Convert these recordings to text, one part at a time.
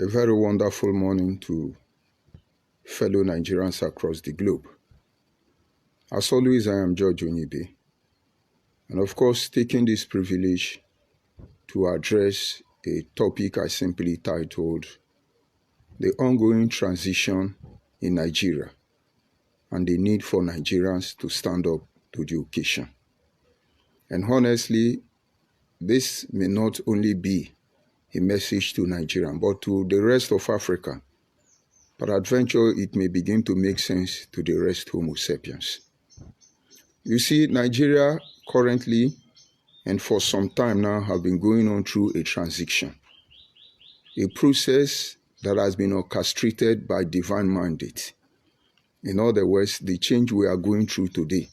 A very wonderful morning to fellow Nigerians across the globe. As always, I am George Onyibe, and of course, taking this privilege to address a topic I simply titled The Ongoing Transition in Nigeria and the Need for Nigerians to Stand Up to the Occasion. And honestly, this may not only be a message to Nigeria, but to the rest of Africa. Peradventure, it may begin to make sense to the rest Homo sapiens. You see, Nigeria currently and for some time now have been going on through a transition, a process that has been orchestrated by divine mandate. In other words, the change we are going through today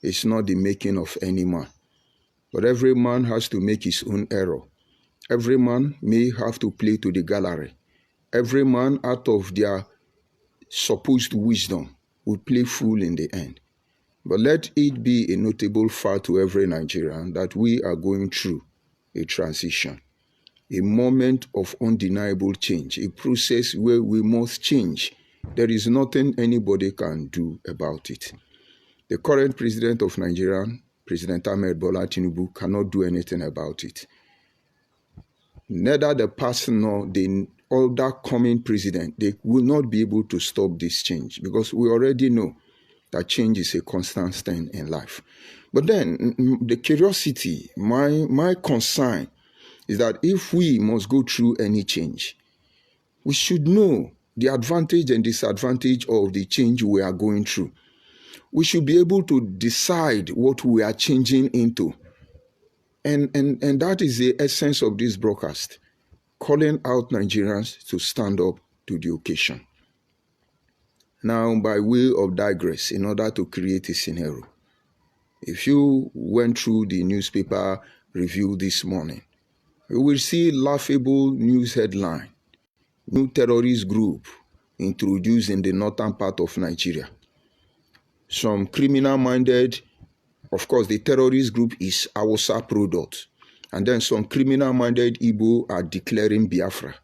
is not the making of any man, but every man has to make his own error. Every man may have to play to the gallery. Every man, out of their supposed wisdom, will play fool in the end. But let it be a notable fact to every Nigerian that we are going through a transition, a moment of undeniable change, a process where we must change. There is nothing anybody can do about it. The current president of Nigeria, President Ahmed Bola Tinubu, cannot do anything about it. Neither the person nor the other coming president, they will not be able to stop this change, because we already know that change is a constant thing in life. But then the curiosity, my concern is that if we must go through any change, we should know the advantage and disadvantage of the change we are going through. We should be able to decide what we are changing into. And that is the essence of this broadcast, calling out Nigerians to stand up to the occasion. Now, by way of digress, in order to create a scenario, if you went through the newspaper review this morning, you will see laughable news headline: new terrorist group introduced in the northern part of Nigeria. Some criminal-minded, of course, the terrorist group is Hausa product, and then some criminal-minded Igbo are declaring Biafra,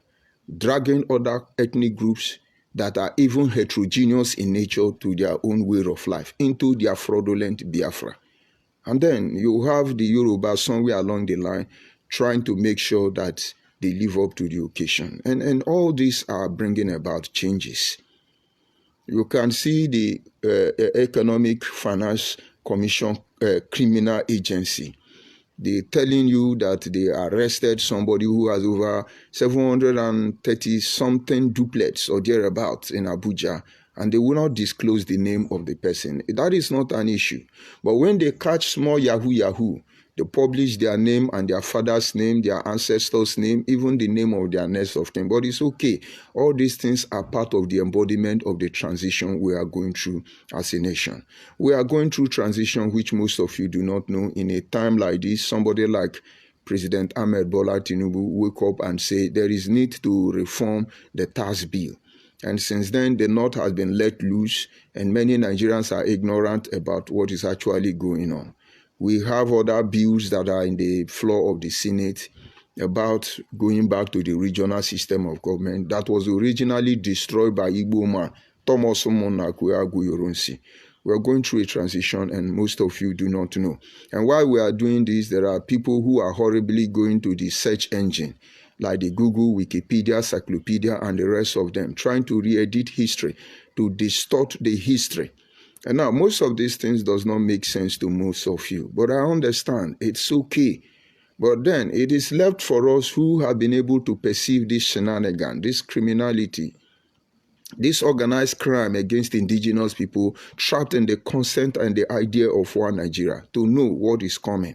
dragging other ethnic groups that are even heterogeneous in nature to their own way of life into their fraudulent Biafra. And then you have the Yoruba somewhere along the line trying to make sure that they live up to the occasion. And all these are bringing about changes. You can see the Economic Finance Commission criminal agency. They're telling you that they arrested somebody who has over 730-something duplets or thereabouts in Abuja, and they will not disclose the name of the person. That is not an issue. But when they catch small yahoo, they publish their name and their father's name, their ancestors' name, even the name of their next of kin. But it's okay. All these things are part of the embodiment of the transition we are going through as a nation. We are going through transition which most of you do not know. In a time like this, somebody like President Ahmed Bola Tinubu wake up and say there is need to reform the tax bill. And since then, the North has been let loose, and many Nigerians are ignorant about what is actually going on. We have other bills that are in the floor of the Senate about going back to the regional system of government that was originally destroyed by Igbo man Thomas Omonakuagu Yoronsi. We are going through a transition, and most of you do not know. And while we are doing this, there are people who are horribly going to the search engine, like the Google, Wikipedia, Cyclopedia, and the rest of them, trying to re-edit history, to distort the history. And now, most of these things does not make sense to most of you, but I understand, it's okay. But then, it is left for us who have been able to perceive this shenanigan, this criminality, this organized crime against indigenous people trapped in the concept and the idea of one Nigeria, to know what is coming.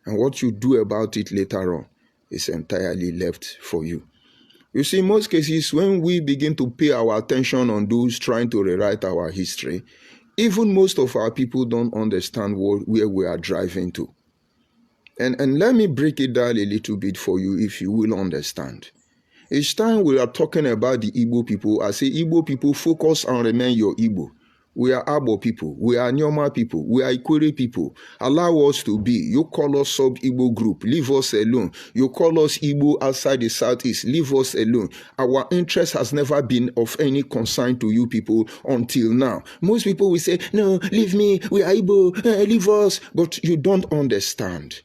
And what you do about it later on is entirely left for you. You see, in most cases, when we begin to pay our attention on those trying to rewrite our history, even most of our people don't understand where we are driving to. And let me break it down a little bit for you if you will understand. Each time we are talking about the Igbo people, I say Igbo people, focus and remain your Igbo. We are Abo people. We are Nyoma people. We are Ikwere people. Allow us to be. You call us sub-Igbo group. Leave us alone. You call us Igbo outside the southeast. Leave us alone. Our interest has never been of any concern to you people until now. Most people will say, no, leave me. We are Igbo. Leave us. But you don't understand.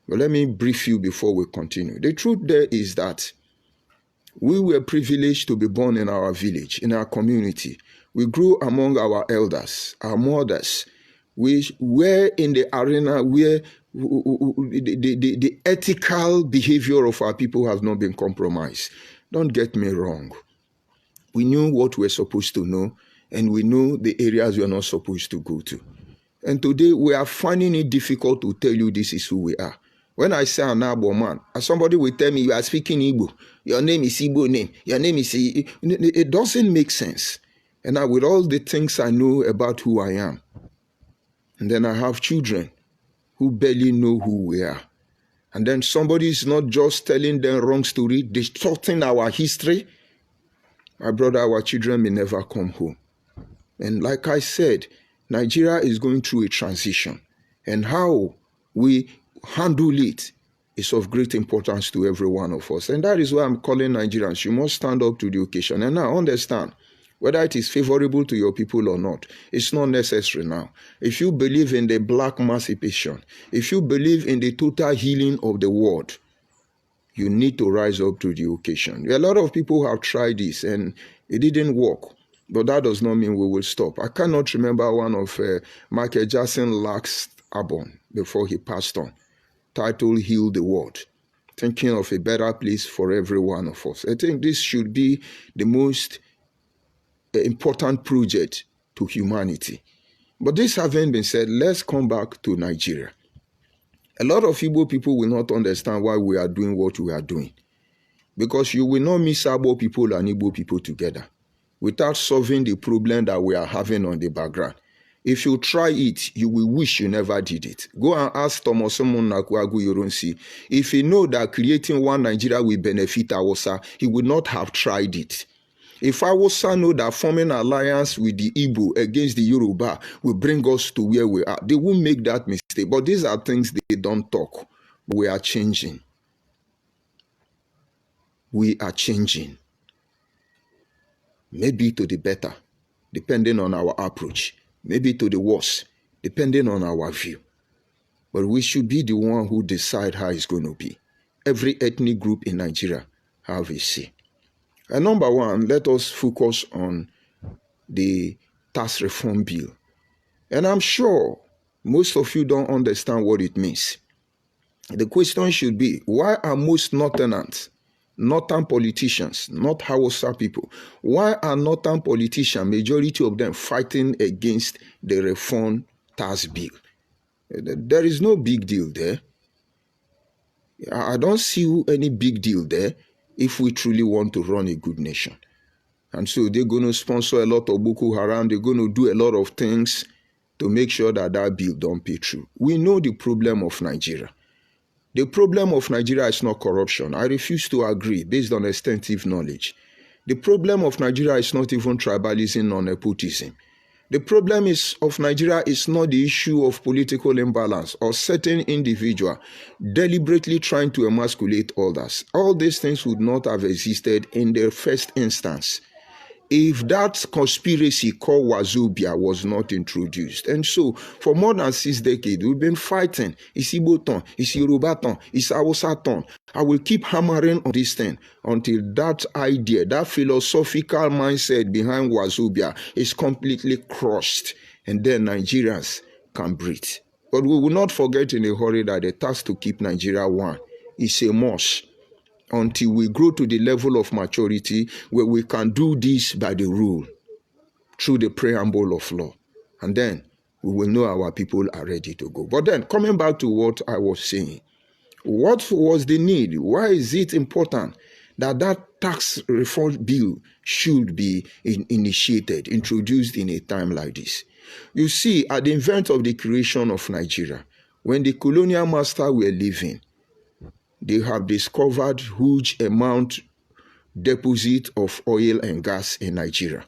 But let me brief you before we continue. The truth there is that we were privileged to be born in our village, in our community. We grew among our elders, our mothers. We were in the arena where the ethical behavior of our people has not been compromised. Don't get me wrong. We knew what we're supposed to know, and we knew the areas we're not supposed to go to. And today we are finding it difficult to tell you this is who we are. When I say an Igbo man, somebody will tell me you are speaking Igbo. Your name is Igbo name. Your name is... It doesn't make sense. And now with all the things I know about who I am, and then I have children who barely know who we are. And then somebody is not just telling them wrong story, distorting our history. My brother, our children may never come home. And like I said, Nigeria is going through a transition. And how we handle it is of great importance to every one of us. And that is why I'm calling Nigerians. You must stand up to the occasion. And now understand, whether it is favorable to your people or not, it's not necessary now. If you believe in the black emancipation, if you believe in the total healing of the world, you need to rise up to the occasion. A lot of people have tried this and it didn't work. But that does not mean we will stop. I cannot remember one of Michael Jackson's last album before he passed on, titled Heal the World, thinking of a better place for every one of us. I think this should be the most important project to humanity. But this having been said, let's come back to Nigeria. A lot of Igbo people will not understand why we are doing what we are doing, because you will not mix Igbo people and Igbo people together without solving the problem that we are having on the background. If you try it, you will wish you never did it. Go and ask Thomas Nakuagu Yoronsi. If he know that creating one Nigeria will benefit Hausa, he would not have tried it. If Hausa know that forming alliance with the Igbo against the Yoruba will bring us to where we are, they won't make that mistake. But these are things they don't talk. We are changing. We are changing. Maybe to the better, depending on our approach. Maybe to the worse, depending on our view. But we should be the one who decide how it's going to be. Every ethnic group in Nigeria have a say. And number one, let us focus on the tax reform bill. And I'm sure most of you don't understand what it means. The question should be, why are most northern politicians, not Hausa people, why are northern politicians, majority of them, fighting against the reform tax bill? There is no big deal there. I don't see any big deal there if we truly want to run a good nation. And so they're going to sponsor a lot of Boko Haram. They're going to do a lot of things to make sure that that bill don't pay through. We know the problem of Nigeria. The problem of Nigeria is not corruption. I refuse to agree based on extensive knowledge. The problem of Nigeria is not even tribalism or nepotism. The problem of Nigeria is not the issue of political imbalance or certain individual deliberately trying to emasculate others. All these things would not have existed in the first instance if that conspiracy called Wazobia was not introduced. And so, for more than 6 decades, we've been fighting. It's Igbo ton, it's Yoruba ton, it's Hausa ton. I will keep hammering on this thing until that idea, that philosophical mindset behind Wazobia is completely crushed. And then Nigerians can breathe. But we will not forget in a hurry that the task to keep Nigeria one is a must, until we grow to the level of maturity where we can do this by the rule, through the preamble of law. And then we will know our people are ready to go. But then, coming back to what I was saying, what was the need? Why is it important that that tax reform bill should be initiated, introduced in a time like this? You see, at the event of the creation of Nigeria, when the colonial masters were living, they have discovered huge amount deposit of oil and gas in Nigeria.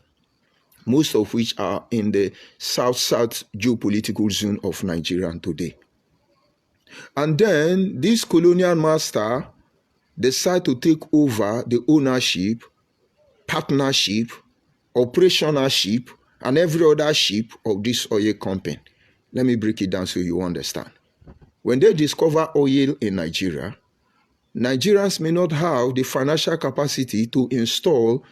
most of which are in the south-south geopolitical zone of Nigeria today. And then this colonial master decide to take over the ownership, partnership, operationalship, and every other ship of this oil company. Let me break it down so you understand. When they discover oil in Nigeria, Nigerians may not have the financial capacity to install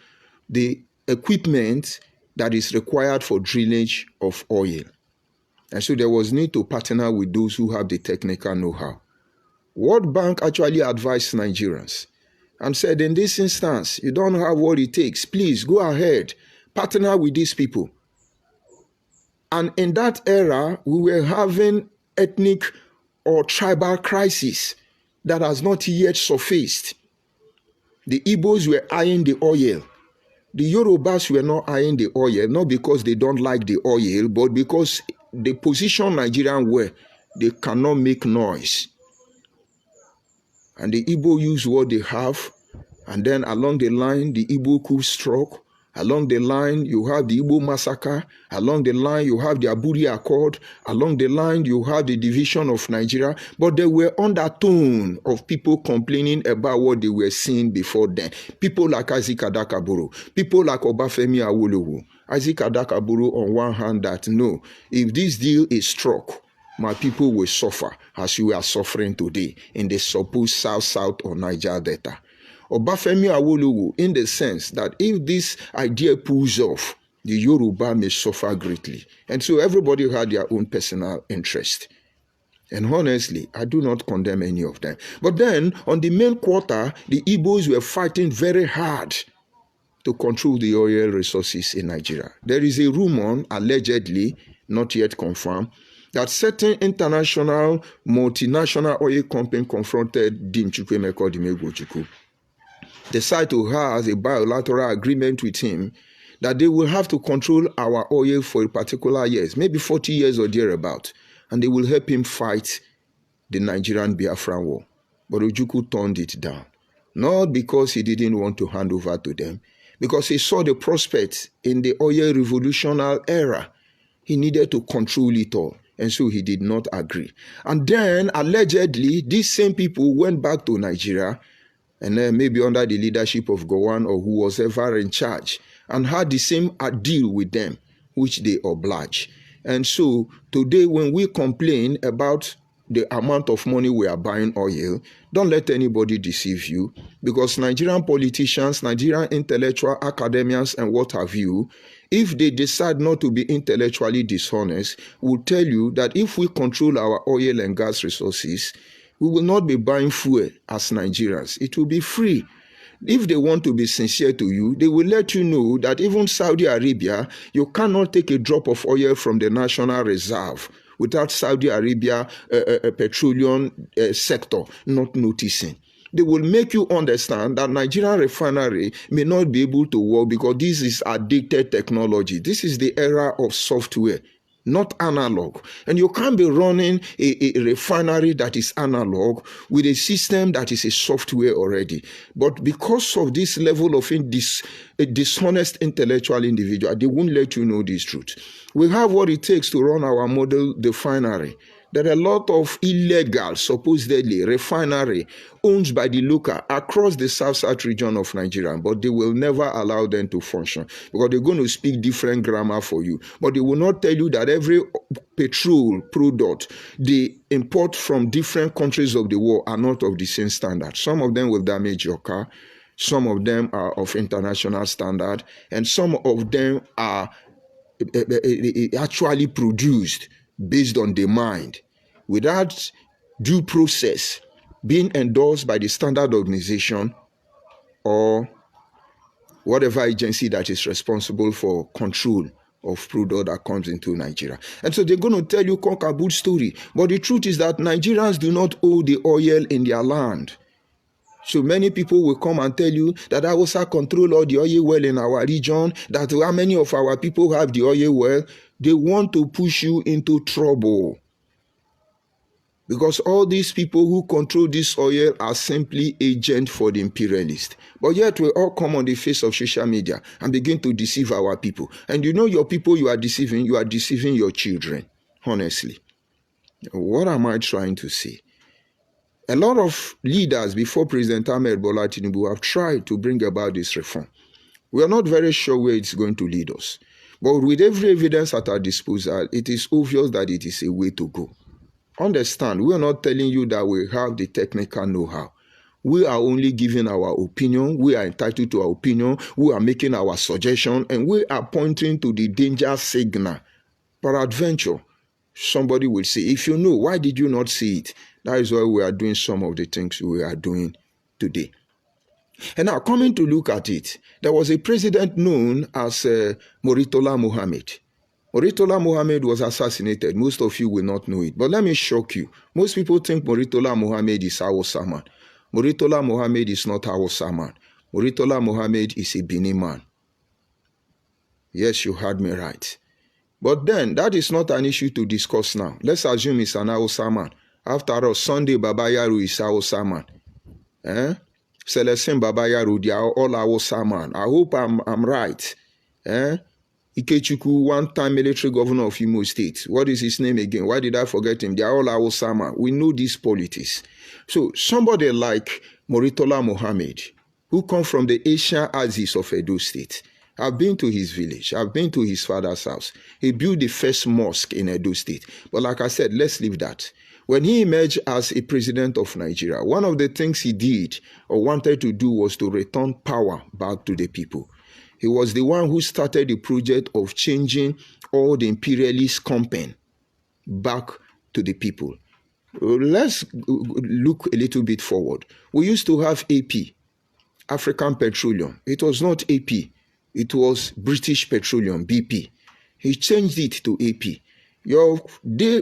the equipment that is required for drainage of oil. And so there was need to partner with those who have the technical know-how. World Bank actually advised Nigerians and said, in this instance, you don't have what it takes. Please go ahead, partner with these people. And in that era, we were having ethnic or tribal crisis that has not yet surfaced. The Igbos were eyeing the oil. The Yorubas were not eyeing the oil, not because they don't like the oil, but because the position Nigerians were, they cannot make noise. And the Igbo use what they have, and then along the line, the Igbo coup struck. Along the line, you have the Igbo massacre. Along the line, you have the Aburi Accord. Along the line, you have the division of Nigeria. But there were undertone of people complaining about what they were seeing before then. People like Isaac Adakaburu, people like Obafemi Awolowo. Isaac Adakaburu on one hand that, no, if this deal is struck, my people will suffer as you are suffering today in the supposed south-south or Niger Delta. Obafemi Awolowo, in the sense that if this idea pulls off, the Yoruba may suffer greatly. And so everybody had their own personal interest. And honestly, I do not condemn any of them. But then, on the main quarter, the Igbos were fighting very hard to control the oil resources in Nigeria. There is a rumor, allegedly, not yet confirmed, that certain international, multinational oil company confronted Dim Chukwuemeka Odumegwu-Ojukwu. Decide to have a bilateral agreement with him that they will have to control our oil for a particular years, maybe 40 years or thereabout, and they will help him fight the Nigerian Biafran war. But Ojukwu turned it down, not because he didn't want to hand over to them, because he saw the prospects in the oil revolutionary era. He needed to control it all, and so he did not agree. And then, allegedly, these same people went back to Nigeria, and then maybe under the leadership of Gowon or who was ever in charge, and had the same deal with them, which they oblige. And so today when we complain about the amount of money we are buying oil, don't let anybody deceive you, because Nigerian politicians, Nigerian intellectual academians and what have you, if they decide not to be intellectually dishonest, will tell you that if we control our oil and gas resources, we will not be buying fuel as Nigerians. It will be free. If they want to be sincere to you, they will let you know that even Saudi Arabia, you cannot take a drop of oil from the national reserve without Saudi Arabia petroleum sector not noticing. They will make you understand that Nigerian refinery may not be able to work because this is outdated technology. This is the era of software, not analog. And you can't be running a refinery that is analog with a system that is a software already. But because of this level of a dishonest intellectual individual, they won't let you know this truth. We have what it takes to run our model refinery. There are a lot of illegal, supposedly, refinery owned by the local across the south-south region of Nigeria, but they will never allow them to function because they're going to speak different grammar for you. But they will not tell you that every petrol product they import from different countries of the world are not of the same standard. Some of them will damage your car. Some of them are of international standard. And some of them are actually produced based on demand, without due process being endorsed by the standard organization or whatever agency that is responsible for control of product that comes into Nigeria. And so they're going to tell you cock-a-boot story. But the truth is that Nigerians do not own the oil in their land. So many people will come and tell you that Hausa control all the oil well in our region, that how many of our people have the oil well. They want to push you into trouble. Because all these people who control this oil are simply agents for the imperialists. But yet we all come on the face of social media and begin to deceive our people. And you know your people you are deceiving your children, honestly. What am I trying to say? A lot of leaders before President Ahmed Bola Tinubu have tried to bring about this reform. We are not very sure where it's going to lead us. But with every evidence at our disposal, it is obvious that it is a way to go. Understand, we are not telling you that we have the technical know-how. We are only giving our opinion. We are entitled to our opinion. We are making our suggestion, and we are pointing to the danger signal. Peradventure, somebody will say, if you know, why did you not see it? That is why we are doing some of the things we are doing today. And now, coming to look at it, there was a president known as Murtala Muhammad. Murtala Muhammad was assassinated. Most of you will not know it. But let me shock you. Most people think Murtala Muhammad is Hausa man. Murtala Muhammad is not Hausa man. Murtala Muhammad is a Benin man. Yes, you heard me right. But then, that is not an issue to discuss now. Let's assume it's an Hausa man. After all, Sunday Babayaru is Hausa man. Celestin Babayaru, they are all Hausa man. I hope I'm right. Ikechukwu, one-time military governor of Imo State. What is his name again? Why did I forget him? They are all Hausa man. We know these politics. So somebody like Murtala Muhammad, who come from the Asian axis of Edo State, I've been to his village. I've been to his father's house. He built the first mosque in Edo State. But like I said, let's leave that. When he emerged as a president of Nigeria, one of the things he did or wanted to do was to return power back to the people. He was the one who started the project of changing all the imperialist company back to the people. Let's look a little bit forward. We used to have AP, African Petroleum. It was not AP. It was British Petroleum, BP. He changed it to AP. Your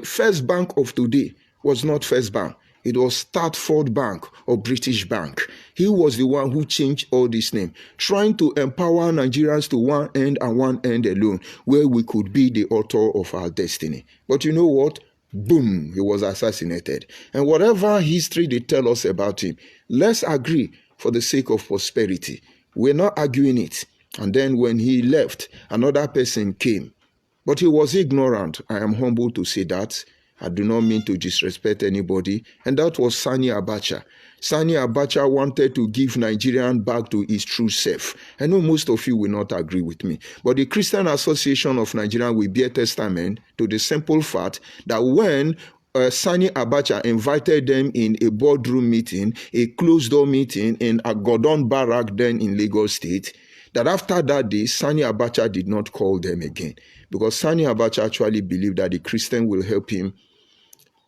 first bank of today was not First Bank. It was Stratford Bank or British Bank. He was the one who changed all this name, trying to empower Nigerians to one end and one end alone, where we could be the author of our destiny. But you know what? Boom, he was assassinated. And whatever history they tell us about him, let's agree for the sake of prosperity. We're not arguing it. And then when he left, another person came. But he was ignorant. I am humble to say that. I do not mean to disrespect anybody. And that was Sani Abacha. Sani Abacha wanted to give Nigerian back to its true self. I know most of you will not agree with me. But the Christian Association of Nigeria will bear testament to the simple fact that when Sani Abacha invited them in a boardroom meeting, a closed-door meeting in Agodon Barrack then in Lagos State, that after that day, Sani Abacha did not call them again. Because Sani Abacha actually believed that the Christian will help him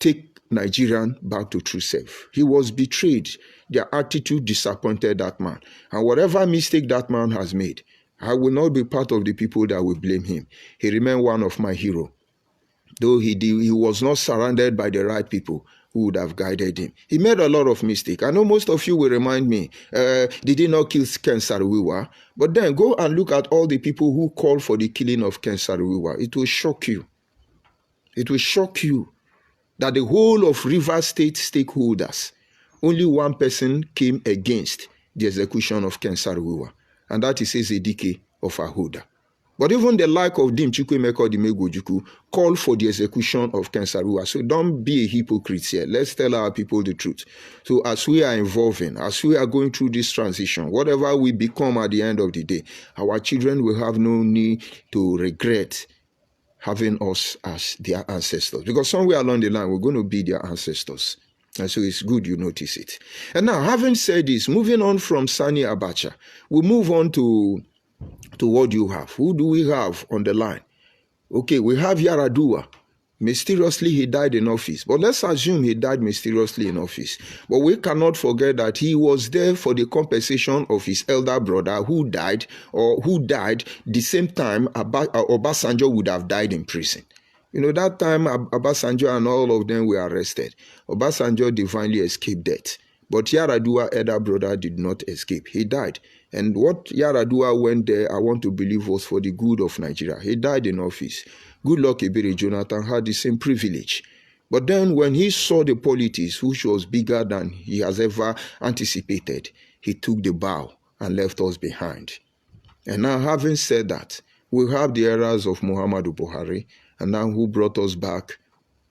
take Nigerian back to true self. He was betrayed. Their attitude disappointed that man. And whatever mistake that man has made, I will not be part of the people that will blame him. He remained one of my heroes. Though he was not surrounded by the right people who would have guided him. He made a lot of mistakes. I know most of you will remind me, did he not kill Ken Saro-Wiwa? But then go and look at all the people who called for the killing of Ken Saro-Wiwa. It will shock you. It will shock you that the whole of Rivers State stakeholders, only one person came against the execution of Ken Saro-Wiwa, and that is Ezedike of Ahoda. But even the like of Dim Chukwuemeka Odimegwu called for the execution of Ken Saro-Wiwa. So don't be a hypocrite here. Let's tell our people the truth. So as we are evolving, as we are going through this transition, whatever we become at the end of the day, our children will have no need to regret having us as their ancestors. Because somewhere along the line, we're going to be their ancestors. And so it's good you notice it. And now, having said this, moving on from Sani Abacha, we move on to what do you have? Who do we have on the line? Okay, we have Yaradua. Mysteriously, he died in office. But let's assume he died mysteriously in office. But we cannot forget that he was there for the compensation of his elder brother who died the same time Obasanjo would have died in prison. You know, that time Obasanjo and all of them were arrested. Obasanjo divinely escaped death. But Yaradua, elder brother, did not escape. He died. And what Yaradua went there, I want to believe, was for the good of Nigeria. He died in office. Goodluck Ebele Jonathan had the same privilege. But then when he saw the politics, which was bigger than he has ever anticipated, he took the bow and left us behind. And now, having said that, we have the errors of Muhammadu Buhari, and now who brought us back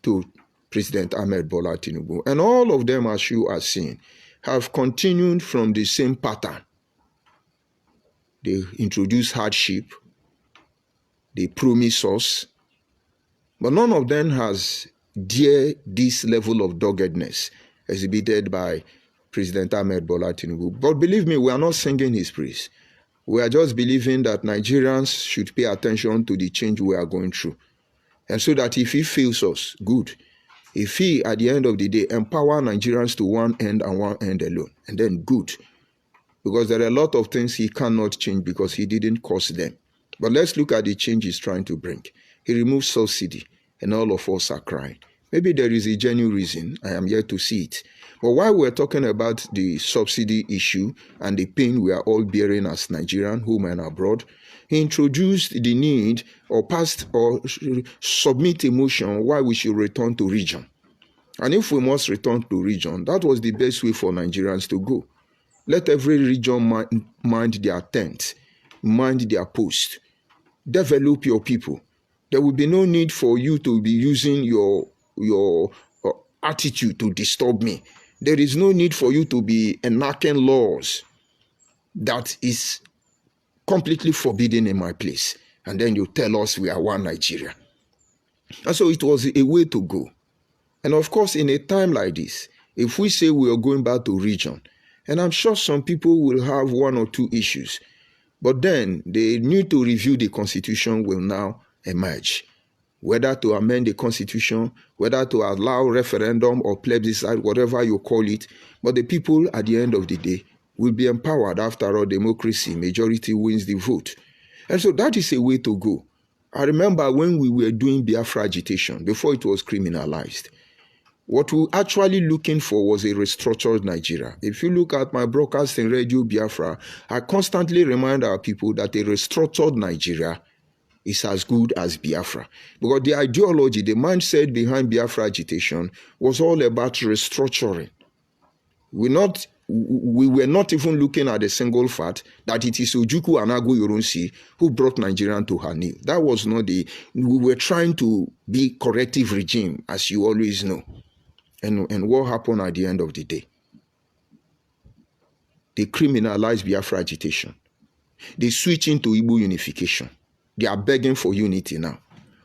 to President Ahmed Bola Tinubu. And all of them, as you are seeing, have continued from the same pattern. They introduce hardship, they promise us, but none of them has dared this level of doggedness exhibited by President Ahmed Bola Tinubu. But believe me, we are not singing his praise. We are just believing that Nigerians should pay attention to the change we are going through. And so that if he fails us, good. If he, at the end of the day, empower Nigerians to one end and one end alone, and then good. Because there are a lot of things he cannot change because he didn't cause them. But let's look at the change he's trying to bring. He removed subsidy, and all of us are crying. Maybe there is a genuine reason. I am yet to see it. But while we're talking about the subsidy issue and the pain we are all bearing as Nigerians, home and abroad, he introduced the need or passed or submit a motion why we should return to region. And if we must return to region, that was the best way for Nigerians to go. Let every region mind their tent, mind their post. Develop your people. There will be no need for you to be using your attitude to disturb me. There is no need for you to be enacting laws that is completely forbidden in my place. And then you tell us we are one Nigeria. And so it was a way to go. And of course, in a time like this, if we say we are going back to region, and I'm sure some people will have one or two issues, but then the need to review the constitution will now emerge. Whether to amend the constitution, whether to allow referendum or plebiscite, whatever you call it, but the people at the end of the day will be empowered. After all, democracy, majority wins the vote. And so that is a way to go. I remember when we were doing Biafra agitation, before it was criminalized, what we were actually looking for was a restructured Nigeria. If you look at my broadcast in Radio Biafra, I constantly remind our people that a restructured Nigeria is as good as Biafra. Because the ideology, the mindset behind Biafra agitation was all about restructuring. We were not even looking at a single fact that it is Ojukwu Anagu Yorunsi who brought Nigeria to her knee. That was not we were trying to be corrective regime, as you always know. And what happened at the end of the day? They criminalized Biafra agitation. They switch into Igbo unification. They are begging for unity now.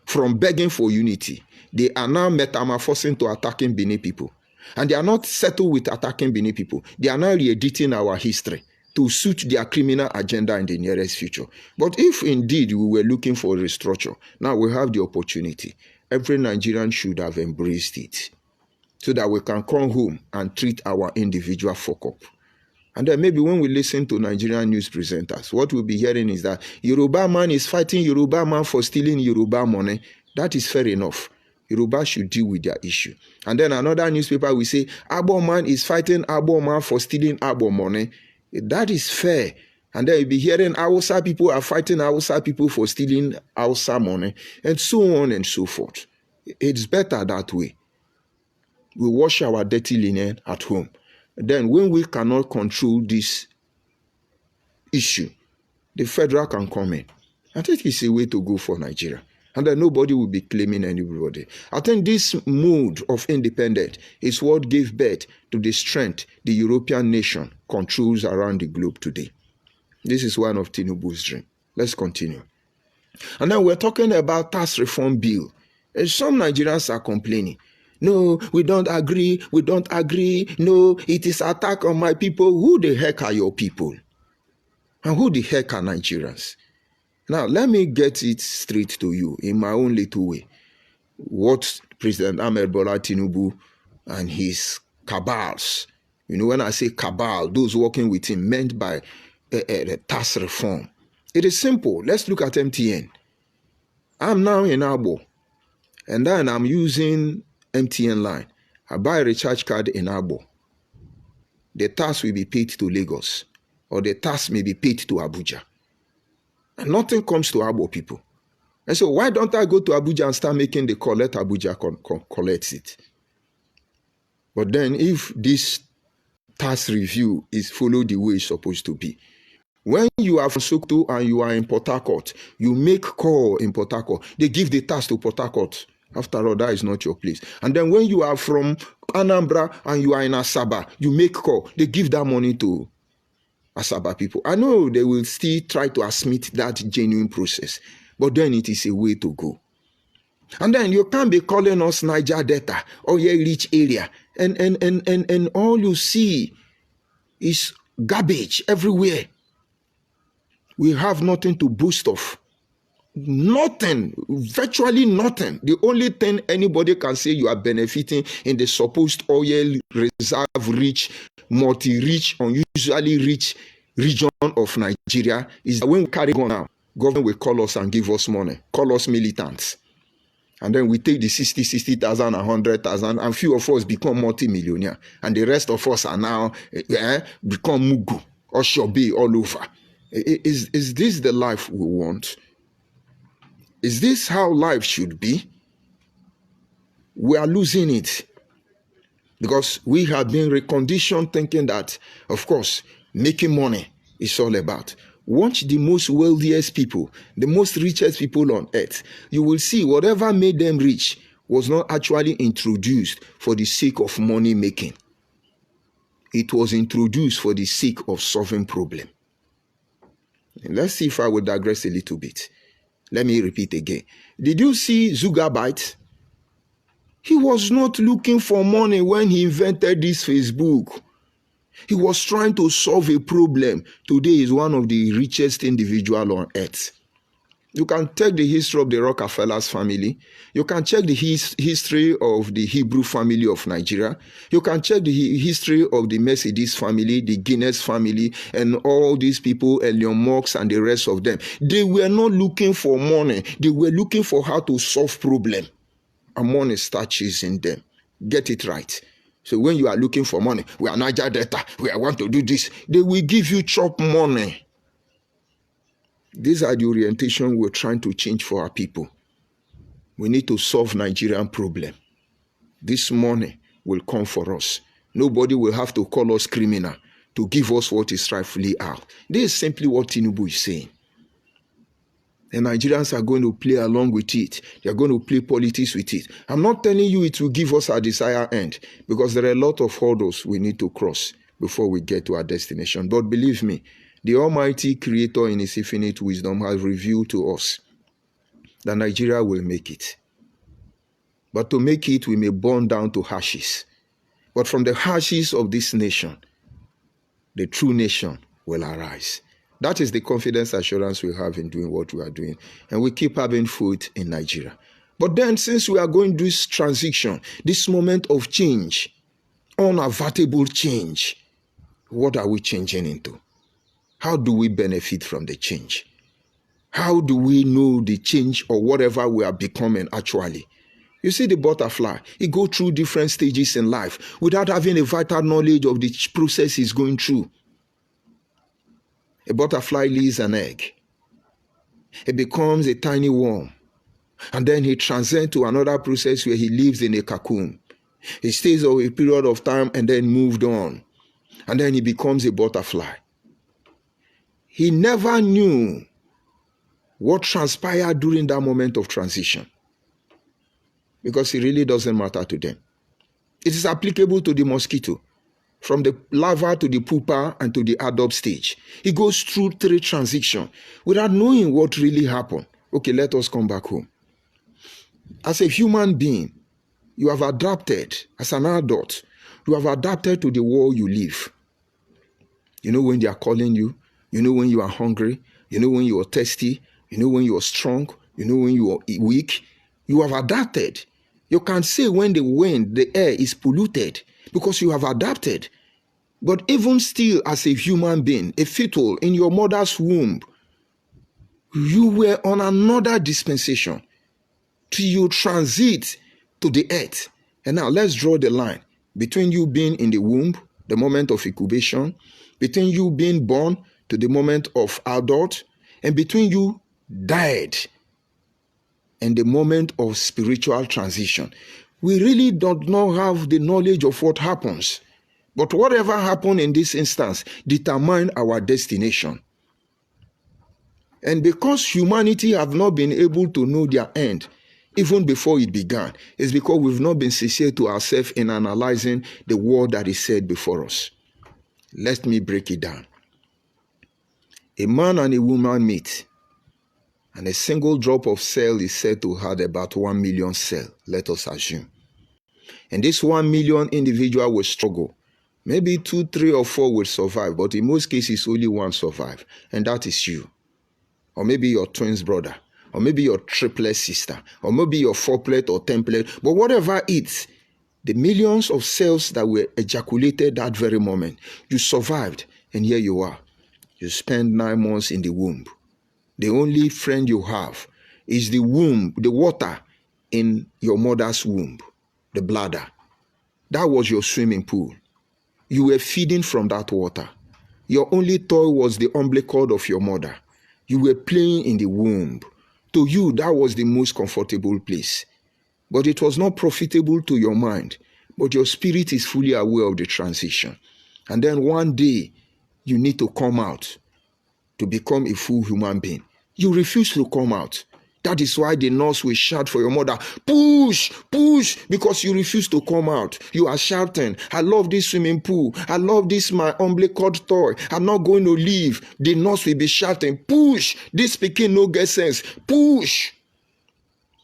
From begging for unity, they are now metamorphosing to attacking Benin people. And they are not settled with attacking Benin people. They are now re-editing our history to suit their criminal agenda in the nearest future. But if indeed we were looking for a restructure, now we have the opportunity. Every Nigerian should have embraced it so that we can come home and treat our individual fuck up. And then maybe when we listen to Nigerian news presenters, what we'll be hearing is that Yoruba man is fighting Yoruba man for stealing Yoruba money. That is fair enough. Yoruba should deal with their issue. And then another newspaper will say, Abo man is fighting Abo man for stealing Abo money. That is fair. And then you'll be hearing Hausa people are fighting Hausa people for stealing Hausa money, and so on and so forth. It's better that way. We wash our dirty linen at home. Then when we cannot control this issue, the federal can come in. I think it's a way to go for Nigeria. And then nobody will be claiming anybody. I think this mood of independence is what gave birth to the strength the European nation controls around the globe today. This is one of Tinubu's dream. Let's continue. And then we're talking about tax reform bill. And some Nigerians are complaining. No, we don't agree. We don't agree. No, it is attack on my people. Who the heck are your people? And who the heck are Nigerians? Now, let me get it straight to you in my own little way. What President Ahmed Bola Tinubu and his cabals, when I say cabal, those working with him, meant by tax reform. It is simple. Let's look at MTN. I'm now in Abo, and then I'm using MTN line. I buy a recharge card in Abo. The tax will be paid to Lagos, or the tax may be paid to Abuja. And nothing comes to Abo people. And so why don't I go to Abuja and start making the call? Let Abuja collect it. But then if this tax review is followed the way it's supposed to be, when you are from Sokoto and you are in Port Harcourt, you make call in Port Harcourt. They give the tax to Port Harcourt. After all, that is not your place. And then when you are from Anambra and you are in Asaba, you make call. They give that money to Asaba people. I know they will still try to admit that genuine process, but then it is a way to go. And then you can't be calling us Niger Delta or your rich area. And all you see is garbage everywhere. We have nothing to boast of. Nothing, virtually nothing. The only thing anybody can say you are benefiting in the supposed oil reserve rich, multi-rich, unusually rich region of Nigeria is that when we carry on now, government will call us and give us money, call us militants. And then we take the 60,000, 100,000, and few of us become multi-millionaire. And the rest of us are now become Mugu or Shobe all over. Is this the life we want? Is this how life should be? We are losing it because we have been reconditioned thinking that, of course, making money is all about. Watch the most wealthiest people, the most richest people on earth. You will see whatever made them rich was not actually introduced for the sake of money making. It was introduced for the sake of solving problem. And let's see if I will digress a little bit. Let me repeat again. Did you see Zuckerberg? He was not looking for money when he invented this Facebook. He was trying to solve a problem. Today he is one of the richest individuals on earth. You can check the history of the Rockefellers family. You can check the history of the Hebrew family of Nigeria. You can check the history of the Mercedes family, the Guinness family, and all these people, Elon Musk and the rest of them. They were not looking for money. They were looking for how to solve problem. And money starts chasing them. Get it right. So when you are looking for money, we are Niger Delta, we want to do this, they will give you chop money. These are the orientation we're trying to change for our people. We need to solve Nigerian problem. This money will come for us. Nobody will have to call us criminal to give us what is rightfully ours. This is simply what Tinubu is saying. The Nigerians are going to play along with it. They are going to play politics with it. I'm not telling you it will give us our desired end, because there are a lot of hurdles we need to cross before we get to our destination. But believe me, the Almighty Creator in His infinite wisdom has revealed to us that Nigeria will make it. But to make it, we may burn down to ashes. But from the ashes of this nation, the true nation will arise. That is the confidence assurance we have in doing what we are doing. And we keep having food in Nigeria. But then, since we are going through this transition, this moment of change, unavoidable change, what are we changing into? How do we benefit from the change? How do we know the change or whatever we are becoming actually? You see the butterfly, it goes through different stages in life without having a vital knowledge of the process it's going through. A butterfly lays an egg. It becomes a tiny worm. And then he transcends to another process where he lives in a cocoon. He stays over a period of time and then moved on. And then he becomes a butterfly. He never knew what transpired during that moment of transition, because it really doesn't matter to them. It is applicable to the mosquito. From the larva to the pupa and to the adult stage. He goes through 3 transitions without knowing what really happened. Okay, let us come back home. As a human being, you have adapted. As an adult, you have adapted to the world you live. You know when they are calling you. You know when you are hungry. You know when you are thirsty. You know when you are strong. You know when you are weak. You have adapted. You can say when the wind, the air is polluted, because you have adapted. But even still, as a human being, a fetal in your mother's womb, you were on another dispensation till you transit to the earth. And now let's draw the line between you being in the womb, the moment of incubation, between you being born to the moment of adult, and between you died and the moment of spiritual transition. We really do not have the knowledge of what happens. But whatever happened in this instance determined our destination. And because humanity have not been able to know their end, even before it began, it's because we've not been sincere to ourselves in analyzing the word that is said before us. Let me break it down. A man and a woman meet, and a single drop of cell is said to have about 1 million cells, let us assume. And this 1 million individual will struggle. Maybe 2, 3, or 4 will survive, but in most cases only one survive, and that is you. Or maybe your twins brother, or maybe your triplet sister, or maybe your fourplet or templet, but whatever it's, the millions of cells that were ejaculated that very moment, you survived, and here you are. You spend 9 months in the womb. The only friend you have is the womb, the water in your mother's womb, the bladder. That was your swimming pool. You were feeding from that water. Your only toy was the umbilical cord of your mother. You were playing in the womb. To you, that was the most comfortable place. But it was not profitable to your mind. But your spirit is fully aware of the transition. And then one day, you need to come out to become a full human being. You refuse to come out. That is why the nurse will shout for your mother, push, push, because you refuse to come out. You are shouting, I love this swimming pool. I love this my umbilical cord toy. I'm not going to leave. The nurse will be shouting, push, this pikin no get sense, push.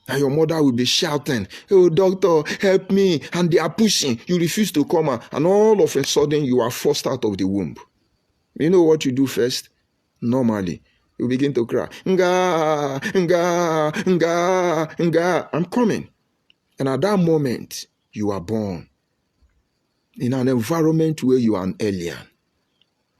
And your mother will be shouting, oh doctor, help me. And they are pushing. You refuse to come out. And all of a sudden, you are forced out of the womb. You know what you do first? Normally, you begin to cry, nga, nga, nga, nga, I'm coming. And at that moment, you are born in an environment where you are an alien.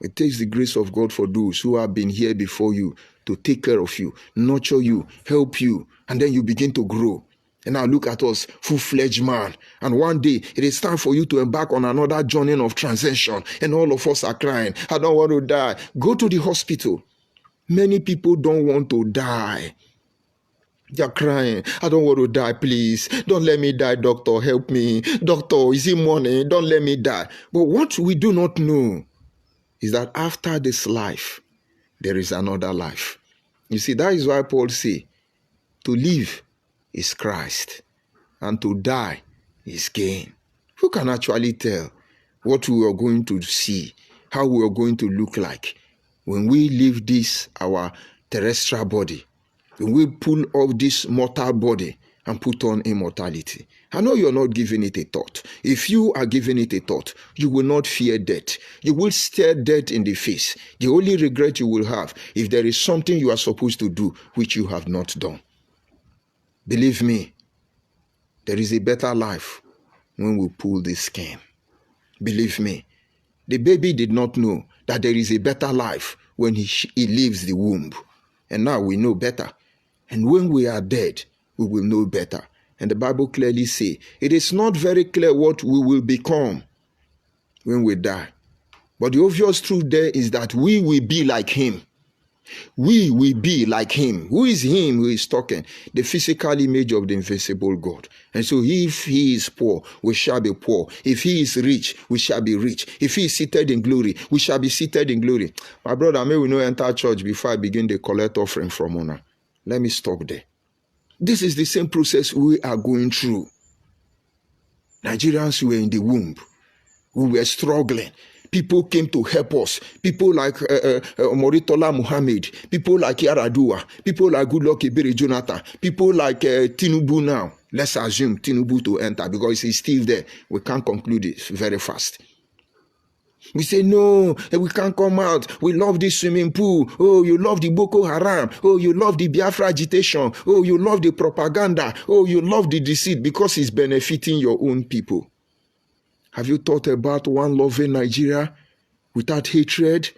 It takes the grace of God for those who have been here before you to take care of you, nurture you, help you, and then you begin to grow. And now look at us, full-fledged man. And one day, it is time for you to embark on another journey of transition. And all of us are crying, I don't want to die. Go to the hospital. Many people don't want to die. They're crying, I don't want to die, please. Don't let me die, doctor, help me. Doctor, is it morning? Don't let me die. But what we do not know is that after this life, there is another life. You see, that is why Paul says, to live is Christ, and to die is gain. Who can actually tell what we are going to see, how we are going to look like when we leave this, our terrestrial body, when we pull off this mortal body and put on immortality? I know you're not giving it a thought. If you are giving it a thought, you will not fear death. You will stare death in the face. The only regret you will have if there is something you are supposed to do which you have not done. Believe me, there is a better life when we pull this skin. Believe me, the baby did not know that there is a better life when he leaves the womb. And now we know better. And when we are dead, we will know better. And the Bible clearly says, it is not very clear what we will become when we die. But the obvious truth there is that we will be like him. We will be like him. Who is him who is talking? The physical image of the invisible God. And so if he is poor, we shall be poor. If he is rich, we shall be rich. If he is seated in glory, we shall be seated in glory. My brother, may we not enter church before I begin to collect offering from honor. Let me stop there. This is the same process we are going through. Nigerians were in the womb. We were struggling. People came to help us. People like Moritola Muhammad. People like Yaradua. People like Goodluck Ebere Jonathan. People like Tinubu now. Let's assume Tinubu to enter because he's still there. We can't conclude it very fast. We say, no, we can't come out. We love this swimming pool. Oh, you love the Boko Haram. Oh, you love the Biafra agitation. Oh, you love the propaganda. Oh, you love the deceit because it's benefiting your own people. Have you thought about one loving Nigeria without hatred?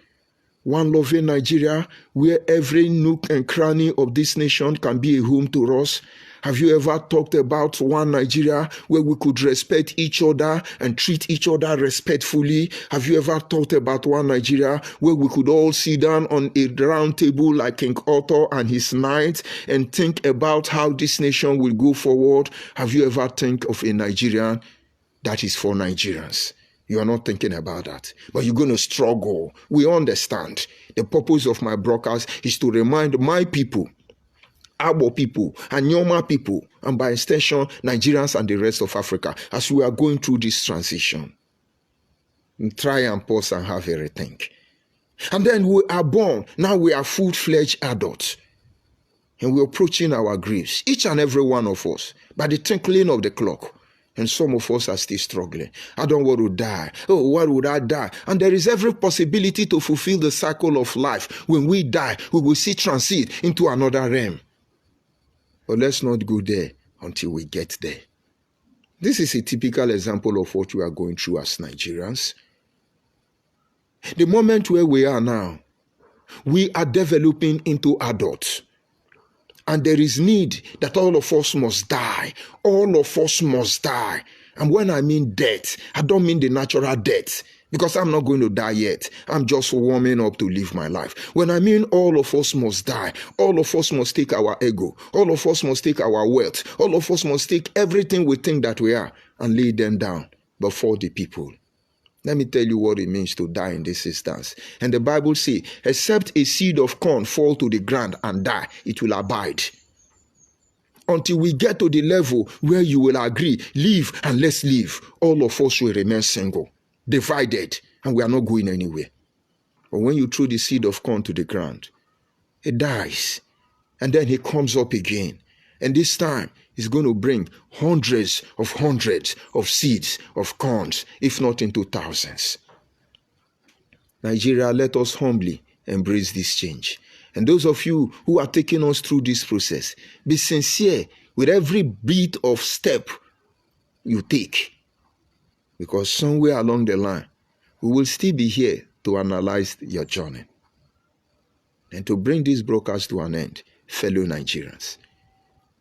One loving Nigeria where every nook and cranny of this nation can be a home to us? Have you ever talked about one Nigeria where we could respect each other and treat each other respectfully? Have you ever thought about one Nigeria where we could all sit down on a round table like King Arthur and his knights and think about how this nation will go forward? Have you ever think of a Nigeria that is for Nigerians? You are not thinking about that, but you're going to struggle. We understand. The purpose of my broadcast is to remind my people, our people, and Nyoma people, and by extension, Nigerians and the rest of Africa, as we are going through this transition. Try and pause and have a rethink. And then we are born. Now we are full-fledged adults. And we're approaching our graves, each and every one of us, by the twinkling of the clock. And some of us are still struggling. I don't want to die. Oh, why would I die? And there is every possibility to fulfill the cycle of life. When we die, we will see transit into another realm. But let's not go there until we get there. This is a typical example of what we are going through as Nigerians. The moment where we are now, we are developing into adults. And there is need that all of us must die. All of us must die. And when I mean death, I don't mean the natural death. Because I'm not going to die yet. I'm just warming up to live my life. When I mean all of us must die, all of us must take our ego. All of us must take our wealth. All of us must take everything we think that we are and lay them down before the people. Let me tell you what it means to die in this instance. And the Bible says, except a seed of corn fall to the ground and die, it will abide. Until we get to the level where you will agree, live and let's live, all of us will remain single, divided, and we are not going anywhere. But when you throw the seed of corn to the ground, it dies. And then it comes up again. And this time, it's going to bring hundreds of seeds of corns, if not into thousands. Nigeria, let us humbly embrace this change. And those of you who are taking us through this process, be sincere with every bit of step you take. Because somewhere along the line, we will still be here to analyze your journey. And to bring this broadcast to an end, fellow Nigerians,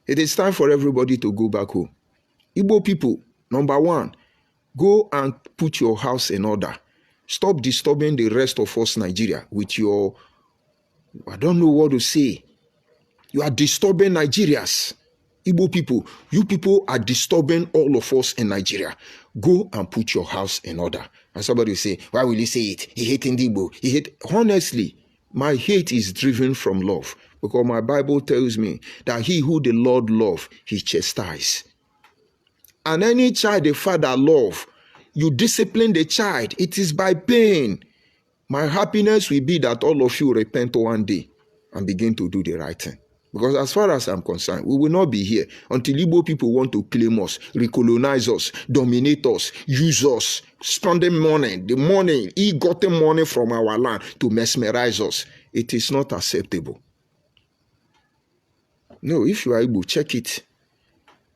it is time for everybody to go back home. Igbo people, number one, go and put your house in order. Stop disturbing the rest of us, Nigeria, with your, I don't know what to say. You are disturbing Nigerians. Igbo people, you people are disturbing all of us in Nigeria. Go and put your house in order. And somebody will say, why will he say it? He hates Igbo. Honestly, my hate is driven from love. Because my Bible tells me that he who the Lord loves, he chastises. And any child the father loves, you discipline the child. It is by pain. My happiness will be that all of you repent one day and begin to do the right thing. Because as far as I'm concerned, we will not be here until Igbo people want to claim us, recolonize us, dominate us, use us, spending money, the money, ill-gotten money from our land to mesmerize us. It is not acceptable. No, if you are Igbo, check it.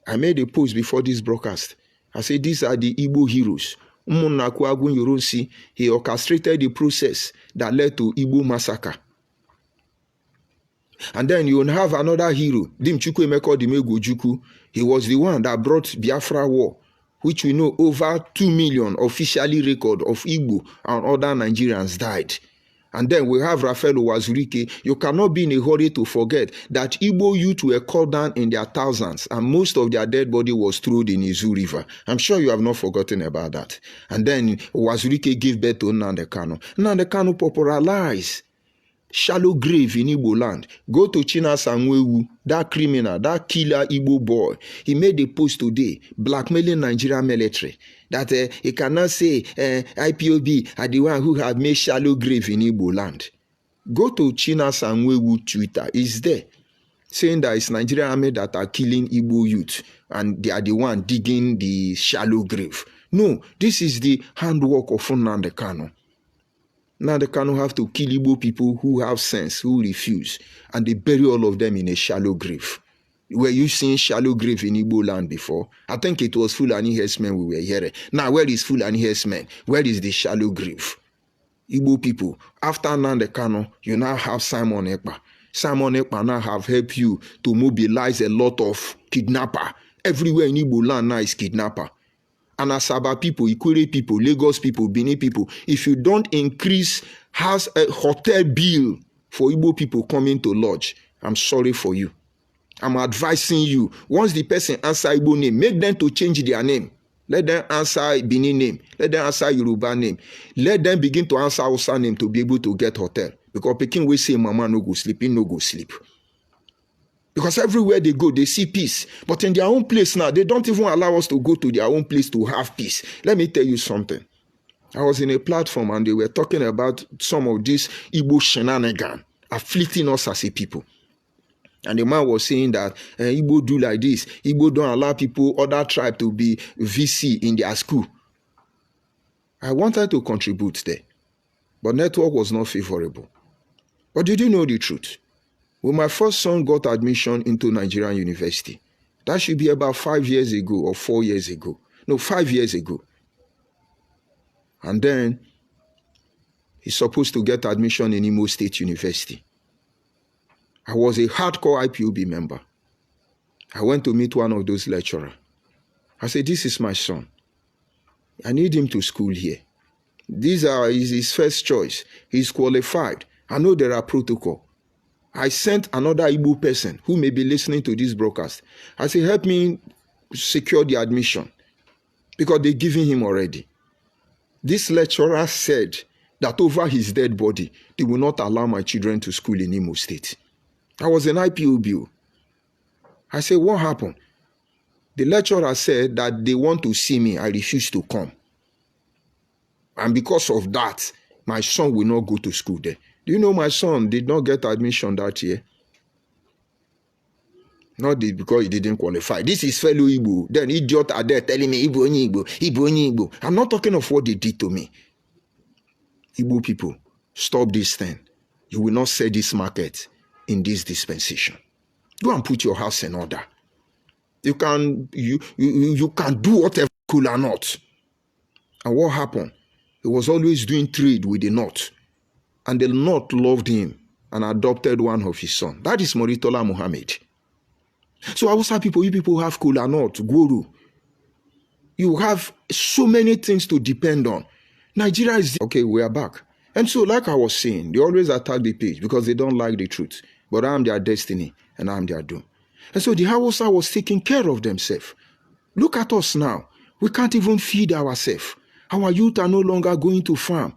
I made a post before this broadcast. I said these are the Igbo heroes. Umunnaku Agun Yoronsi, he orchestrated the process that led to Igbo massacre. And then you have another hero, Dim Chukwuemeka Odimegwu. He was the one that brought Biafra War, which we know over 2 million officially record of Igbo and other Nigerians died. And then we have Raphael Uwazurike. You cannot be in a hurry to forget that Igbo youth were called down in their thousands and most of their dead body was thrown in Izu River. I'm sure you have not forgotten about that. And then Uwazurike gave birth to Nnamdi Kanu. Nnamdi Kanu popularized shallow grave in Igbo land. Go to Chinasa Nwewu, that criminal, that killer Igbo boy. He made a post today blackmailing Nigerian military. That he cannot say IPOB are the one who have made shallow grave in Igbo land. Go to Chinasa Nwewu Twitter. It's there. Saying that it's Nigerian army that are killing Igbo youth. And they are the one digging the shallow grave. No, this is the handwork of Nnamdi Kanu. Nnamdi Kanu have to kill Igbo people who have sense, who refuse. And they bury all of them in a shallow grave. Were you seeing shallow grave in Igbo land before? I think it was Fulani herdsmen we were hearing. Now, where is Fulani herdsmen? Where is the shallow grave? Igbo people. After Nnamdi Kanu, you now have Simon Ekpa. Simon Ekpa now have helped you to mobilize a lot of kidnapper. Everywhere in Igbo land now is kidnapper. And Asaba people, Ikure people, Lagos people, Benin people, if you don't increase house hotel bill for Igbo people coming to lodge, I'm sorry for you. I'm advising you, once the person answer Igbo name, make them to change their name. Let them answer Benin name. Let them answer Yoruba name. Let them begin to answer Hausa name to be able to get hotel. Because Peking will say, Mama no go sleep, he no go sleep. Because everywhere they go, they see peace. But in their own place now, they don't even allow us to go to their own place to have peace. Let me tell you something. I was in a platform and they were talking about some of these Igbo shenanigans afflicting us as a people. And the man was saying that Igbo do like this. Igbo don't allow people, other tribe to be VC in their school. I wanted to contribute there. But network was not favorable. But did you know the truth? When my first son got admission into Nigerian University, that should be about 5 years ago or 4 years ago. No, 5 years ago. And then he's supposed to get admission in Imo State University. I was a hardcore IPOB member. I went to meet one of those lecturers. I said, this is my son. I need him to school here. These are his first choice. He's qualified. I know there are protocol. I sent another Igbo person who may be listening to this broadcast. I said, help me secure the admission because they're giving him already. This lecturer said that over his dead body, they will not allow my children to school in Imo State. I was an IPOB. I said, what happened? The lecturer said that they want to see me. I refused to come. And because of that, my son will not go to school there. Do you know my son did not get admission that year? Not because he didn't qualify. This is fellow Igbo. Then idiot are there telling me, Igbo, Igbo, Igbo, Igbo. I'm not talking of what they did to me. Igbo people, stop this thing. You will not sell this market in this dispensation. Go and put your house in order. You can do whatever cool or not. And what happened? He was always doing trade with the North. And the North loved him and adopted one of his sons. That is Moritola Muhammad. So Hausa people, you people have Kola North, Guru. You have so many things to depend on. Nigeria is... Okay, we are back. And so like I was saying, they always attack the page because they don't like the truth. But I am their destiny and I am their doom. And so the Hausa was taking care of themselves. Look at us now. We can't even feed ourselves. Our youth are no longer going to farm.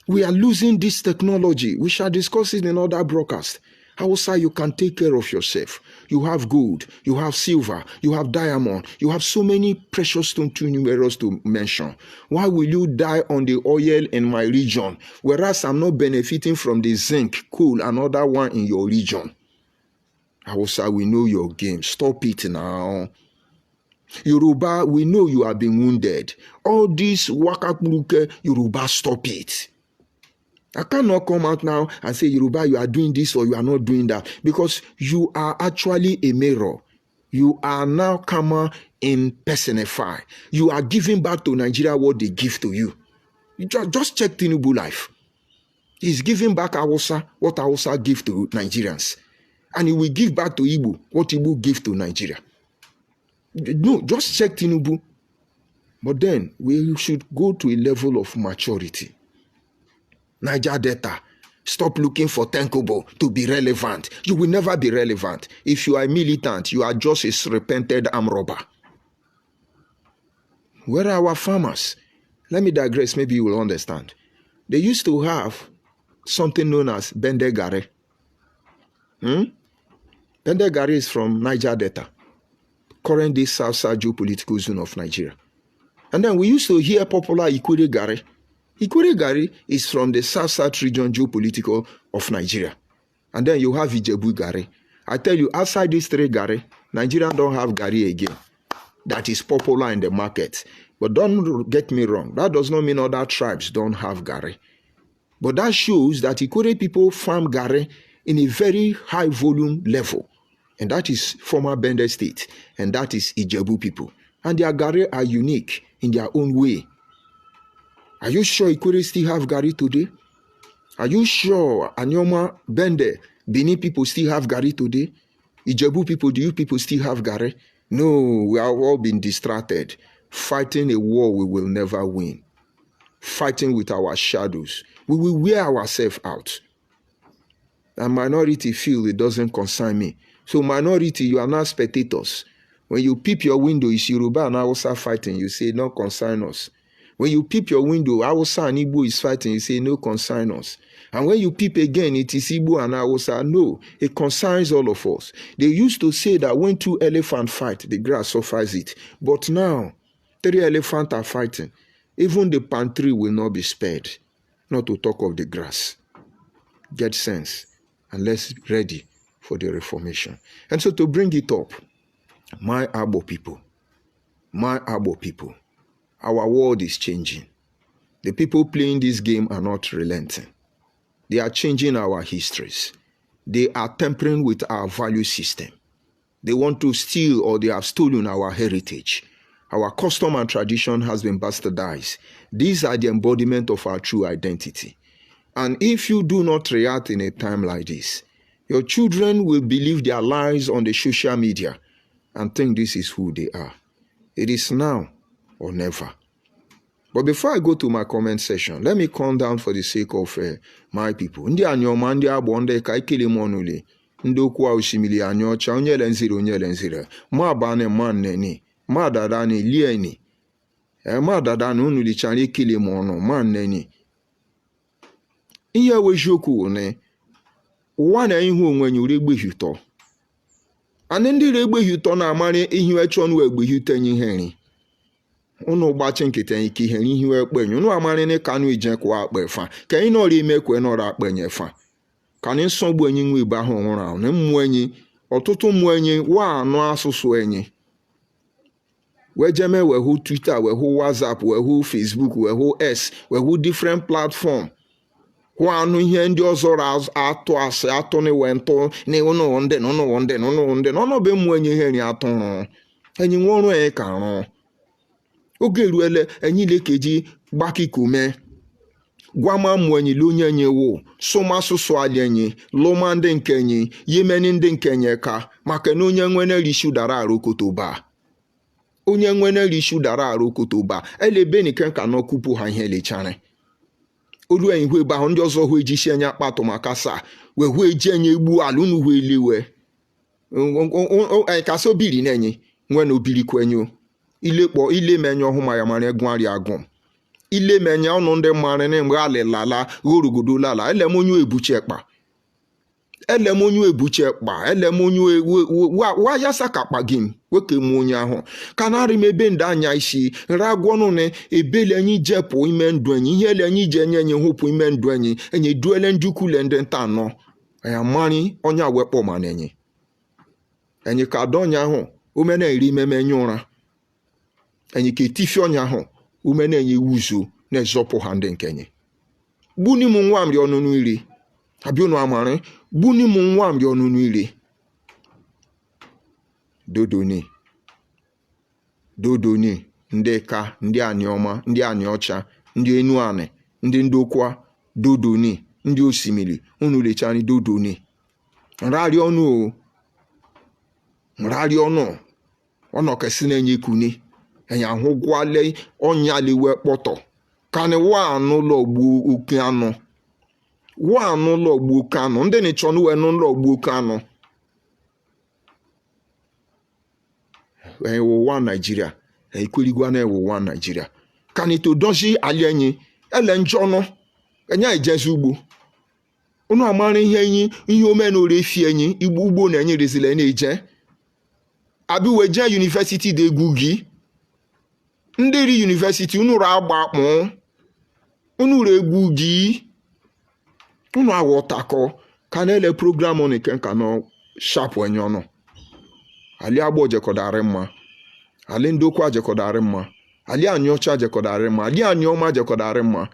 We are losing this technology. We shall discuss it in other broadcasts. Hausa, you can take care of yourself. You have gold, you have silver, you have diamond, you have so many precious stones too numerous to mention. Why will you die on the oil in my region, whereas I'm not benefiting from the zinc, coal, and other one in your region? Hausa, we know your game. Stop it now. Yoruba, we know you have been wounded. All this wakapuruke, Yoruba, stop it. I cannot come out now and say, Yoruba, you are doing this or you are not doing that. Because you are actually a mirror. You are now Kama in personify. You are giving back to Nigeria what they give to you. Just check Tinubu life. He's giving back Hausa what Hausa give to Nigerians. And he will give back to Igbo what Igbo give to Nigeria. No, just check Tinubu. But then we should go to a level of maturity. Niger Delta, stop looking for Tenkobo to be relevant. You will never be relevant. If you are a militant, you are just a repented armed robber. Where are our farmers? Let me digress, maybe you will understand. They used to have something known as Bendegare. Bendegare is from Niger Delta, current day South geopolitical zone of Nigeria. And then we used to hear popular Ikwere Gare. Ikwere Gare is from the South region geopolitical of Nigeria. And then you have Ijebu Gare. I tell you, outside these three Gare, Nigeria don't have Gare again. That is popular in the market. But don't get me wrong. That does not mean other tribes don't have Gare. But that shows that Ikwere people farm Gare in a very high volume level. And that is former Bende State. And that is Ijebu people. And their Gare are unique in their own way. Are you sure Ikwere still have Gari today? Are you sure Anyoma, Bende, Benin people still have Gari today? Ijebu people, do you people still have Gari? No, we have all been distracted, fighting a war we will never win, fighting with our shadows. We will wear ourselves out. And minority feel it doesn't concern me. So minority, you are not spectators. When you peep your window, it's Yoruba and Hausa fighting, you say, no concern us. When you peep your window, Hausa and Igbo is fighting, you say, no concern us. And when you peep again, it is Igbo and Hausa. No, it concerns all of us. They used to say that when 2 elephants fight, the grass suffers it. But now, 3 elephants are fighting. Even the palm tree will not be spared. Not to talk of the grass. Get sense. And let's be ready for the reformation. And so to bring it up, my Abo people, our world is changing. The people playing this game are not relenting. They are changing our histories. They are tampering with our value system. They want to steal, or they have stolen our heritage. Our custom and tradition has been bastardized. These are the embodiment of our true identity. And if you do not react in a time like this, your children will believe their lies on the social media and think this is who they are. It is now or never. But before I go to my comment section, let me calm down for the sake of my people. Ndị anyoma ndị agbo ndị ka ikele monule. Ndị okwu osimiri anyocha onyele nzire. Ma bane maneni. Ma dadani lieni. Ma dadani unu lichani ikele mono maneni. Ihe wejiokwu ne. Ụwa na ihu onwe nyure egbeghito. Ani ndị egbeghito na amari ihu echonu egbeghito enyi henri. Unu gbachi nkịta ike ihe n'ihu ekpenye unu amari ni kanu ije kwa akpe fa ka ị nọrọ ime kwe nọrọ akpenye fa ka ni nsogbu enyi nwe ibe ahụ nwụrụ ahụ na mmụọ enyi ọtụtụ mmụọ enyi wa anụ asụsụ enyi wejeme wehu Twitter wehu WhatsApp wehu Facebook wehu X wehu different platform kwa anụ ihe ndị ọzọ atụ asị atụ ni wentụ ni unu ndị n'ọnụ be mmụọ enyi ihe ni atụrụ enyi nwọrụ enyi ka rụ oge ruele enyi lekeji gbakikume gwama mwenyi lunye nye wo soma susu alienyi loma ndị nkenyi yemeni ndị nkenye ka maka na onye nwene rishu dara arụ kotoba onye nwene rishu dara arụ kotoba elebe ni kenka no kupu ha ihe lechare olu enyi hwe ba ndị ọzọ hwe ji shenya kpatụ maka sa we hwe ji enye egbu alunu hwe liwe ka so biri nenyi nwene obiri kwenyo ile menye ọhụma ya mara egwari agụm ile menye ọnụ ndị mara na mgbe alilala ghorugodo lala elemonyu ebuche ekpa elemonyu wa ya sakakpa gim weke mu onye ahụ kanari mebe ndị anya isi ragwọnụ na ebele enyi jepụ ime ndụ enyi ihe ele enyi je enye hụpụ ime ndụ enyi duele ndị ukwule ndị nta anọ ya mari onye wekpọ ma na enyi ka donya ahụ omena iri meme enye ụra enyi ke tifi onya ahụ ume na-enye wuzo na-ezọpụ ha ndị nkenye gbuni m nwa mri ọnụnụ iri abịa unu amara gbuni m nwa mri ọnụnụ iri dodoni ndị ka ndị anyị ọma ndị anyị ọcha ndị enu anị ndị ndokwa dodoni ndị osimiri unu lechani dodoni nrarị ọnụ ọnọ kesi na-enye kuni enya hụ gwale onya liwe kpọtọ kani wa anụ lọgbu oke anụ ndị na-echọ n'uwe n'ụlọ ogbu oke anụ ụwa Nigeria ekwerigwa na ụwa Nigeria kani to doji ali enyi ele njọnụ enya ejezi ugbo unu amara ihe omenala efi enyi ugbo na enyi rezile na-eje abi weje university de gugi ndị ri university unu ra agbakpụ unu re gugi unu aghọtakọ ka na-ele program ọ na-eke nka nọ sharp enye ọnụ ali agbo jekodari mma ali ndokwa jekodari mma ali anyocha jekodari mma ali anyoma jekodari mma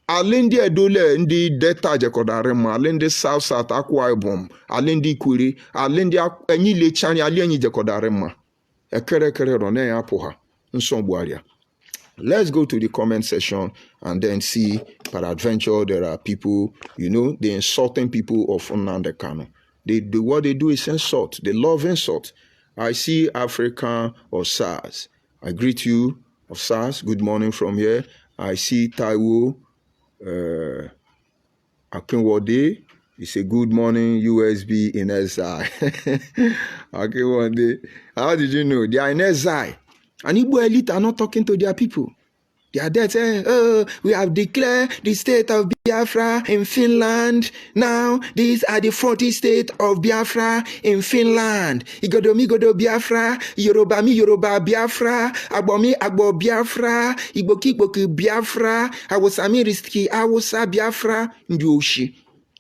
ali ndị edole ndị delta jekodari mma ali ndị south Akwa Ibom ali ndị Ikwere ali ndị enyi lechani ali enyi jekodari mma ekere ro na ya apụ ha nsogbu arịa Let's go to the comment section and then see, peradventure, there are people, the insulting people of Nnamdi Kanu. What they do is insult. They love insult. I see African or SARS. I greet you of SARS. Good morning from here. I see Taiwo Akinwode. He say good morning, USB in SI. Akinwode. How did you know? They are in SI. And Igbo elite are not talking to their people. They are there saying, oh, we have declared the state of Biafra in Finland. Now, these are the 40 states of Biafra in Finland. Igodomi Godo Biafra, Yorobami Yoruba Biafra, Agbomi Agbo Biafra, Igboki Igboki Biafra, Awosami Riski Awosa Biafra, Ndioshi.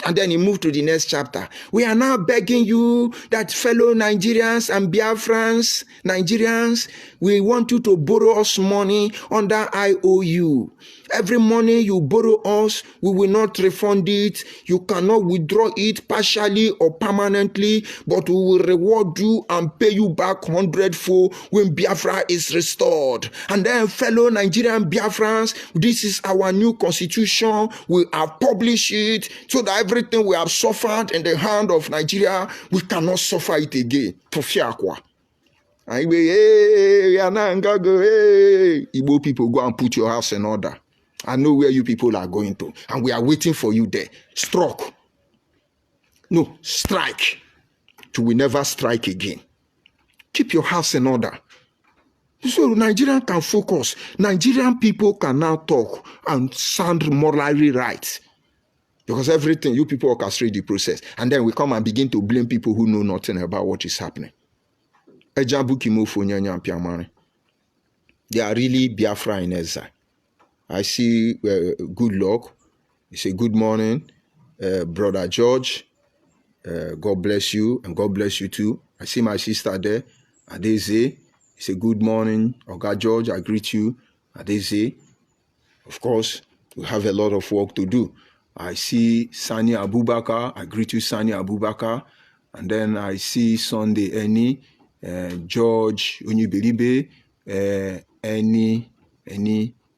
And then he moved to the next chapter. We are now begging you that fellow Nigerians and Biafrans, Nigerians, we want you to borrow us money under IOU. Every money you borrow us, we will not refund it. You cannot withdraw it partially or permanently, but we will reward you and pay you back 100-fold when Biafra is restored. And then fellow Nigerian Biafrans, this is our new constitution. We have published it so that everything we have suffered in the hand of Nigeria, we cannot suffer it again. Igbo people, go and put your house in order. I know where you people are going to, and we are waiting for you there. Strike. You will never strike again. Keep your house in order. So Nigerian can focus. Nigerian people can now talk and sound morally right. Because everything, you people orchestrate the process. And then we come and begin to blame people who know nothing about what is happening. They are really Biafra in exile. I see good luck. You say good morning, Brother George. God bless you, and God bless you too. I see my sister there, Adeze. You say good morning, Oga George. I greet you, Adeze. Of course, we have a lot of work to do. I see Sani Abubakar. I greet you, Sani Abubakar. And then I see Sunday Eni, George Onyibiribe, Eni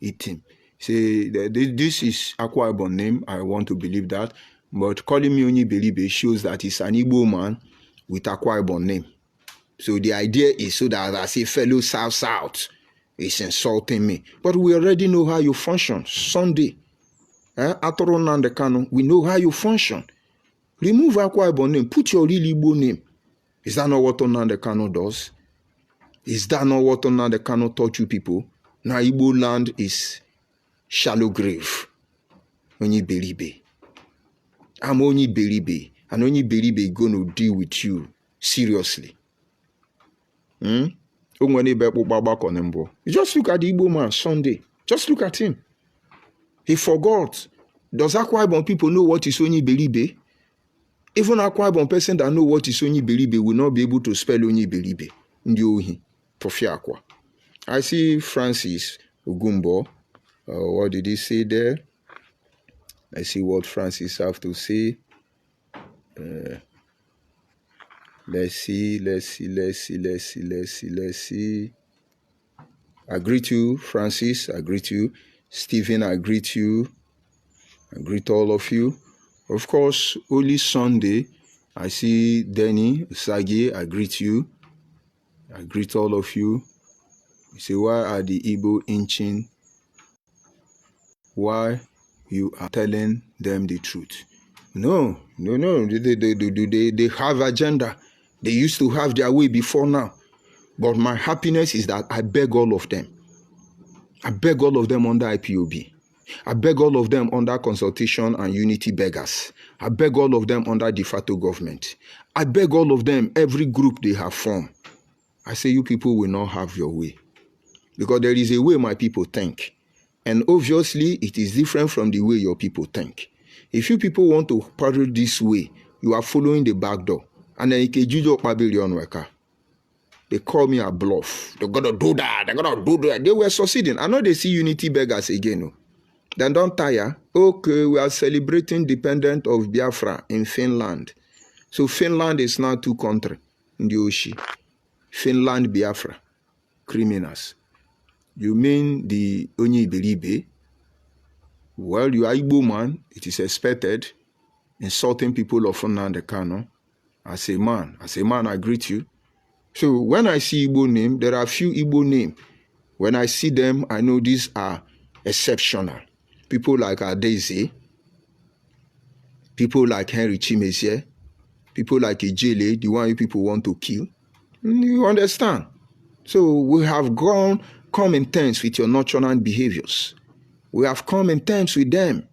Itim. Say this is Akwa Ibom name. I want to believe that, but calling me Onyibiribe shows that he's an Igbo man with Akwa Ibom name. So the idea is so that I say fellow South is insulting me. But we already know how you function. Sunday, Atoro Nnamdi Kanu, we know how you function. Remove Akwa Ibom name. Put your real Igbo name. Is that not what Nnamdi Kanu does? Is that not what Nnamdi Kanu taught you people? Now Igbo land is shallow grave. Onyibiribe. I'm Onyibiribe. And Onyibiribe is going to deal with you seriously. You just look at the Igbo man Sunday. Just look at him. He forgot. Does Akwa Ibom people know what is Onyibiribe? Even Akwa Ibom person that know what is Onyibiribe will not be able to spell Onyibiribe. Ndiohi. Tofiakwa. I see Francis Ogumbo. What did he say there? Let's see what Francis have to say. Let's see. I greet you, Francis. I greet you. Stephen, I greet you. I greet all of you. Of course, only Sunday, I see Denny, Sagi, I greet you. I greet all of you. You say, why are the Igbo inching? Why you are telling them the truth? No. They have agenda. They used to have their way before now. But my happiness is that I beg all of them. I beg all of them under IPOB. I beg all of them under consultation and unity beggars. I beg all of them under de facto government. I beg all of them, every group they have formed. I say you people will not have your way. Because there is a way my people think. And obviously, it is different from the way your people think. If you people want to parade this way, you are following the back door. And then they call me a bluff. They're going to do that. They're going to do that. They were succeeding. I know they see unity beggars again. No? Then don't tire. Okay, we are celebrating independence of Biafra in Finland. So Finland is now two countries in the ocean. Finland, Biafra. Criminals. You mean the Onyi Iberibe? Well, you are Igbo man. It is expected. Insulting people of Nnamdi Kanu. As a man, I greet you. So when I see Igbo name, there are a few Igbo names. When I see them, I know these are exceptional. People like Adaeze, people like Henry Chimezie, people like Ejele, the one you people want to kill. You understand? So we have come in terms with your nonchalant behaviors. We have come in terms with them.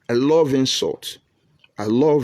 I love insult. I love